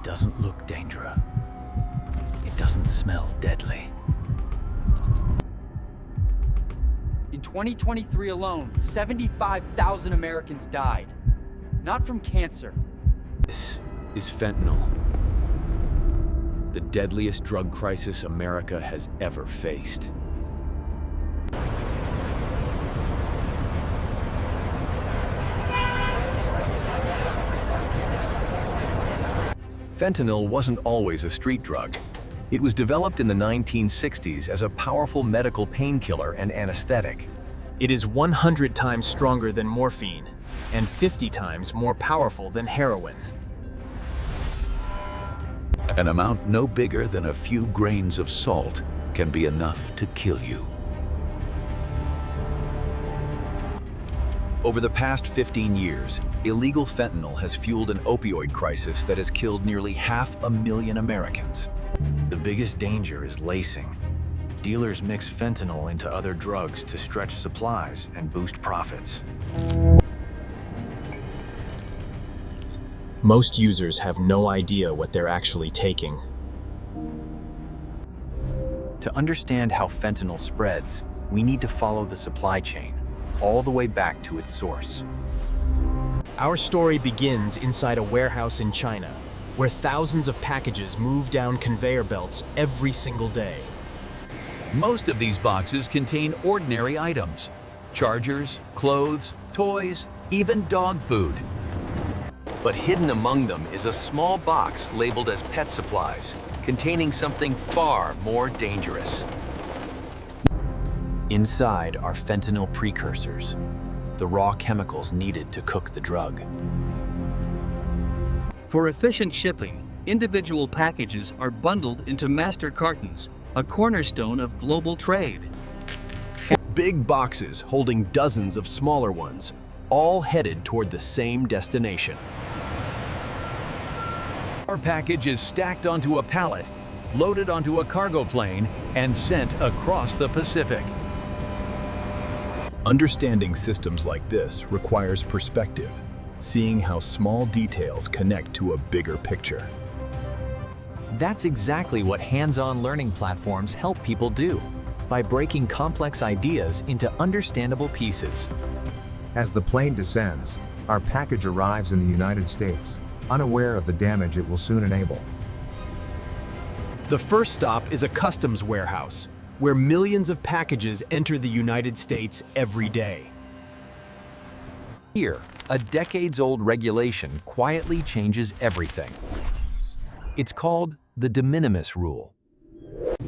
It doesn't look dangerous. It doesn't smell deadly. In 2023 alone, 75,000 Americans died. Not from cancer. This is fentanyl. The deadliest drug crisis America has ever faced. Fentanyl wasn't always a street drug. It was developed in the 1960s as a powerful medical painkiller and anesthetic. It is 100 times stronger than morphine and 50 times more powerful than heroin. An amount no bigger than a few grains of salt can be enough to kill you. Over the past 15 years, illegal fentanyl has fueled an opioid crisis that has killed nearly 500,000 Americans. The biggest danger is lacing. Dealers mix fentanyl into other drugs to stretch supplies and boost profits. Most users have no idea what they're actually taking. To understand how fentanyl spreads, we need to follow the supply chain, all the way back to its source. Our story begins inside a warehouse in China, where thousands of packages move down conveyor belts every single day. Most of these boxes contain ordinary items: chargers, clothes, toys, even dog food. But hidden among them is a small box labeled as pet supplies, containing something far more dangerous. Inside are fentanyl precursors, the raw chemicals needed to cook the drug. For efficient shipping, individual packages are bundled into master cartons, a cornerstone of global trade. Big boxes holding dozens of smaller ones, all headed toward the same destination. Our package is stacked onto a pallet, loaded onto a cargo plane, and sent across the Pacific. Understanding systems like this requires perspective, seeing how small details connect to a bigger picture. That's exactly what hands-on learning platforms help people do, by breaking complex ideas into understandable pieces. As the plane descends, our package arrives in the United States, unaware of the damage it will soon enable. The first stop is a customs warehouse, where millions of packages enter the United States every day. Here, a decades-old regulation quietly changes everything. It's called the de minimis rule.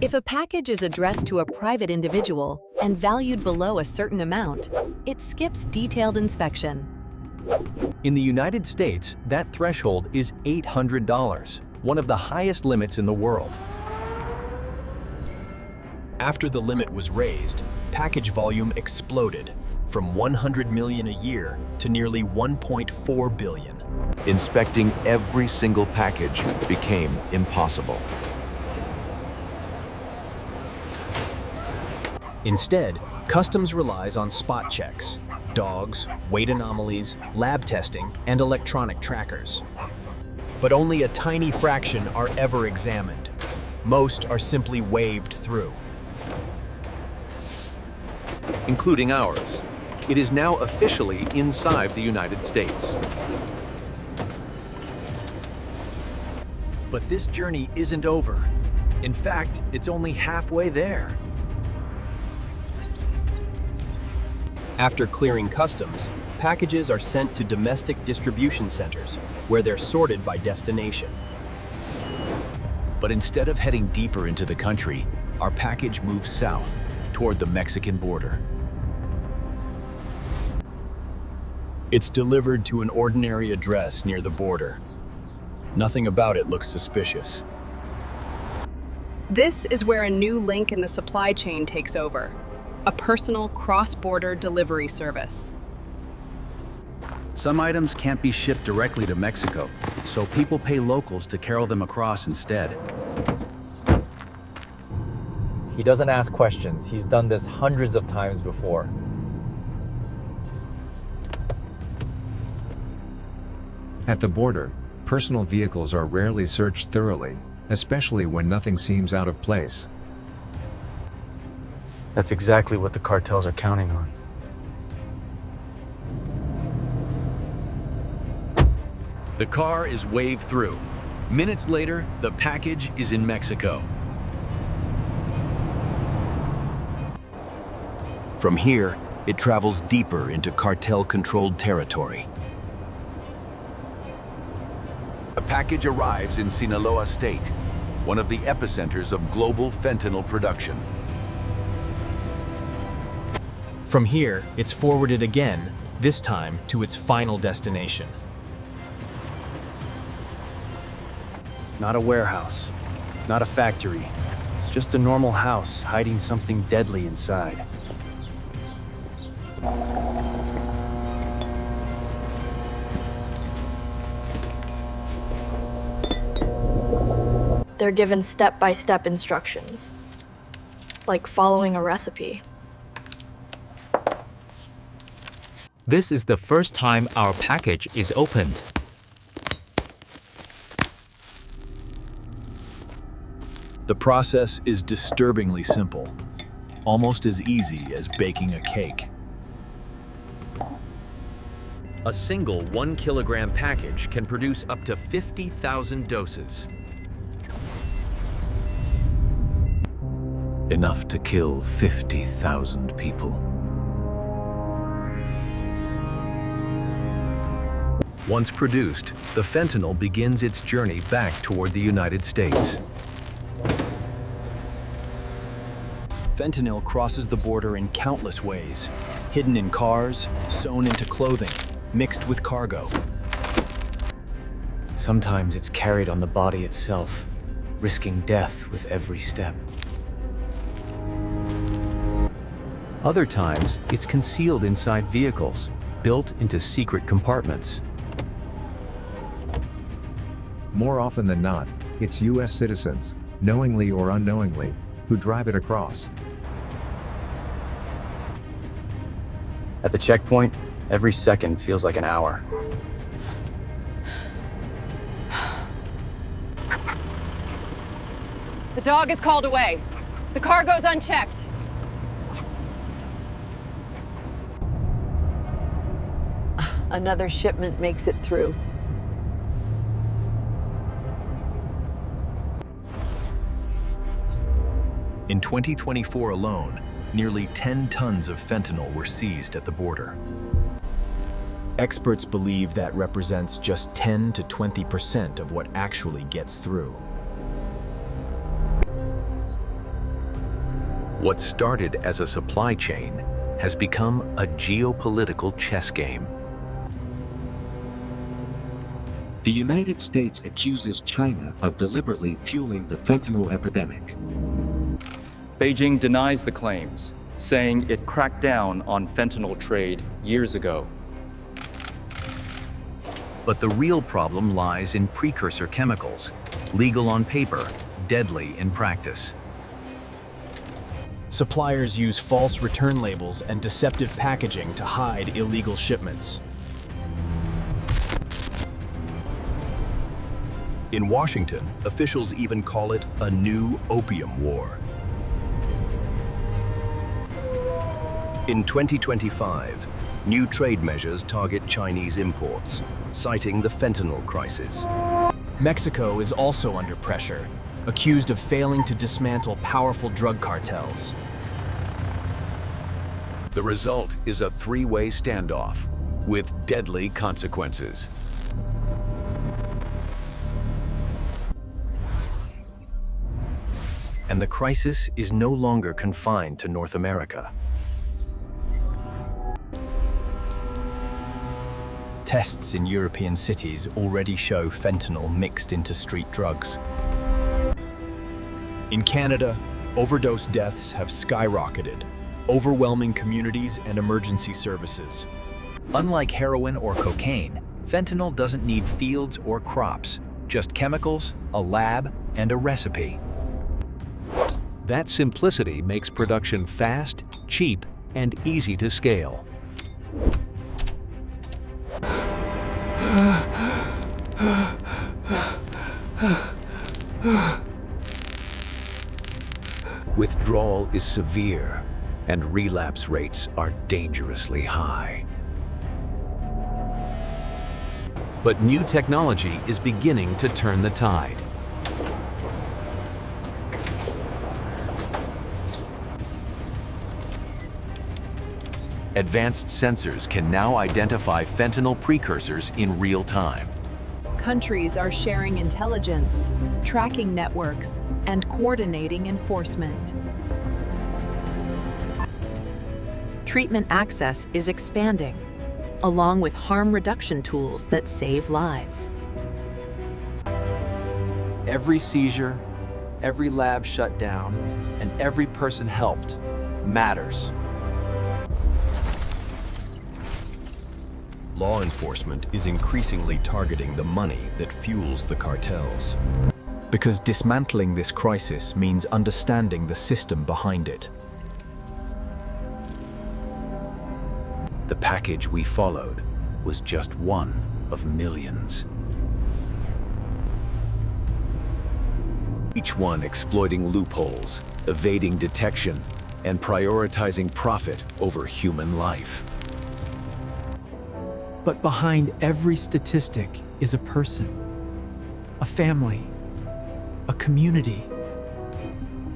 If a package is addressed to a private individual and valued below a certain amount, it skips detailed inspection. In the United States, that threshold is $800, one of the highest limits in the world. After the limit was raised, package volume exploded from 100 million a year to nearly 1.4 billion. Inspecting every single package became impossible. Instead, customs relies on spot checks, dogs, weight anomalies, lab testing, and electronic trackers. But only a tiny fraction are ever examined. Most are simply waved through. Including ours. It is now officially inside the United States. But this journey isn't over. In fact, it's only halfway there. After clearing customs, packages are sent to domestic distribution centers, where they're sorted by destination. But instead of heading deeper into the country, our package moves south, toward the Mexican border. It's delivered to an ordinary address near the border. Nothing about it looks suspicious. This is where a new link in the supply chain takes over, a personal cross-border delivery service. Some items can't be shipped directly to Mexico, so people pay locals to carry them across instead. He doesn't ask questions. He's done this hundreds of times before. At the border, Personal vehicles are rarely searched thoroughly, especially when nothing seems out of place. That's exactly what the cartels are counting on. The car is waved through. Minutes later, the package is in Mexico. From here, it travels deeper into cartel-controlled territory. A package arrives in Sinaloa State, one of the epicenters of global fentanyl production. From here, it's forwarded again, this time to its final destination. Not a warehouse, not a factory, just a normal house hiding something deadly inside. They're given step-by-step instructions, like following a recipe. This is the first time our package is opened. The process is disturbingly simple, almost as easy as baking a cake. A single 1 kilogram package can produce up to 50,000 doses. Enough to kill 50,000 people. Once produced, the fentanyl begins its journey back toward the United States. Fentanyl crosses the border in countless ways, hidden in cars, sewn into clothing, mixed with cargo. Sometimes it's carried on the body itself, risking death with every step. Other times, it's concealed inside vehicles, built into secret compartments. More often than not, it's U.S. citizens, knowingly or unknowingly, who drive it across. At the checkpoint, every second feels like an hour. The dog is called away. The cargo's unchecked. Another shipment makes it through. In 2024 alone, nearly 10 tons of fentanyl were seized at the border. Experts believe that represents just 10 to 20% of what actually gets through. What started as a supply chain has become a geopolitical chess game. The United States accuses China of deliberately fueling the fentanyl epidemic. Beijing denies the claims, saying it cracked down on fentanyl trade years ago. But the real problem lies in precursor chemicals, legal on paper, deadly in practice. Suppliers use false return labels and deceptive packaging to hide illegal shipments. In Washington, officials even call it a new opium war. In 2025, new trade measures target Chinese imports, citing the fentanyl crisis. Mexico is also under pressure, accused of failing to dismantle powerful drug cartels. The result is a three-way standoff with deadly consequences. And the crisis is no longer confined to North America. Tests in European cities already show fentanyl mixed into street drugs. In Canada, overdose deaths have skyrocketed, overwhelming communities and emergency services. Unlike heroin or cocaine, fentanyl doesn't need fields or crops, just chemicals, a lab, and a recipe. That simplicity makes production fast, cheap, and easy to scale. Withdrawal is severe, and relapse rates are dangerously high. But new technology is beginning to turn the tide. Advanced sensors can now identify fentanyl precursors in real time. Countries are sharing intelligence, tracking networks, and coordinating enforcement. Treatment access is expanding, along with harm reduction tools that save lives. Every seizure, every lab shut down, and every person helped matters. Law enforcement is increasingly targeting the money that fuels the cartels. Because dismantling this crisis means understanding the system behind it. The package we followed was just one of millions. Each one exploiting loopholes, evading detection, and prioritizing profit over human life. But behind every statistic is a person, a family, a community.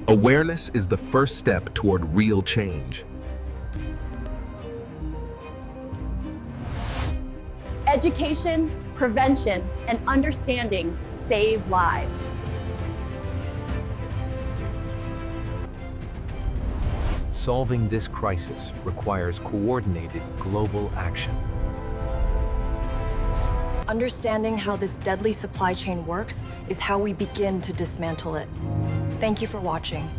Awareness is the first step toward real change. Education, prevention, and understanding save lives. Solving this crisis requires coordinated global action. Understanding how this deadly supply chain works is how we begin to dismantle it. Thank you for watching.